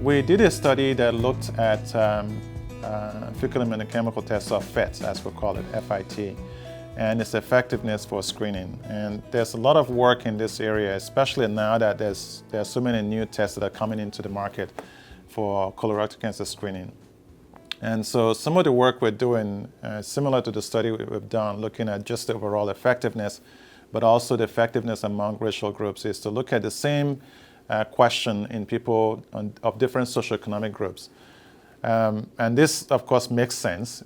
We did a study that looked at fecal immunochemical tests, or FIT, as we call it, FIT, and its effectiveness for screening. And there's a lot of work in this area, especially now that there are so many new tests that are coming into the market for colorectal cancer screening. And so some of the work we're doing, similar to the study we've done, looking at just the overall effectiveness, but also the effectiveness among racial groups, is to look at the same question in people of different socioeconomic groups. And this, of course, makes sense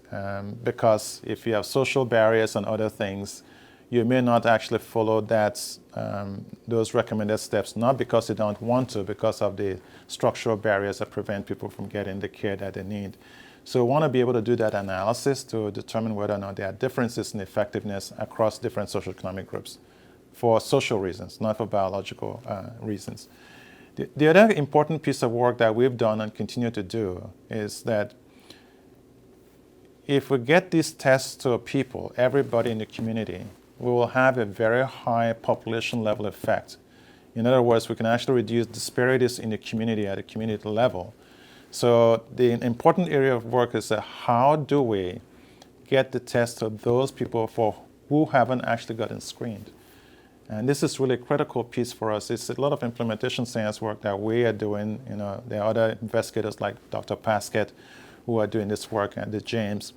because if you have social barriers and other things, you may not actually follow those recommended steps, not because you don't want to, because of the structural barriers that prevent people from getting the care that they need. So we want to be able to do that analysis to determine whether or not there are differences in effectiveness across different socioeconomic groups for social reasons, not for biological reasons. The other important piece of work that we've done and continue to do is that if we get these tests to people, everybody in the community, we will have a very high population level effect. In other words, we can actually reduce disparities in the community at a community level. So the important area of work is how do we get the test to those people who haven't actually gotten screened. And this is really a critical piece for us. It's a lot of implementation science work that we are doing. There are other investigators like Dr. Paskett who are doing this work at the James,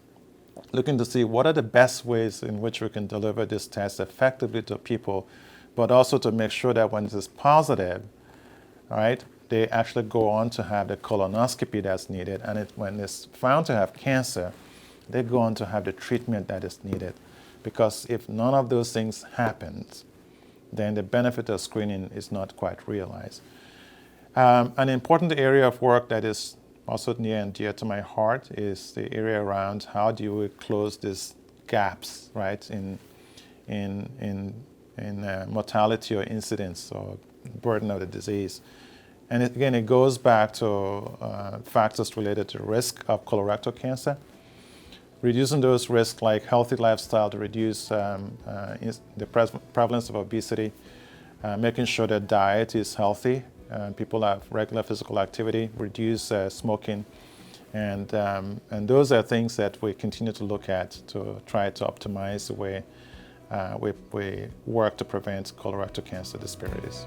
looking to see what are the best ways in which we can deliver this test effectively to people, but also to make sure that when it is positive, all right, they actually go on to have the colonoscopy that's needed, and when it's found to have cancer, they go on to have the treatment that is needed. Because if none of those things happens, then the benefit of screening is not quite realized. An important area of work that is also near and dear to my heart is the area around how do we close these gaps, right, in mortality or incidence or burden of the disease. And again, it goes back to factors related to risk of colorectal cancer, reducing those risks like healthy lifestyle to reduce the prevalence of obesity, making sure that diet is healthy, people have regular physical activity, reduce smoking, and those are things that we continue to look at to try to optimize the way we work to prevent colorectal cancer disparities.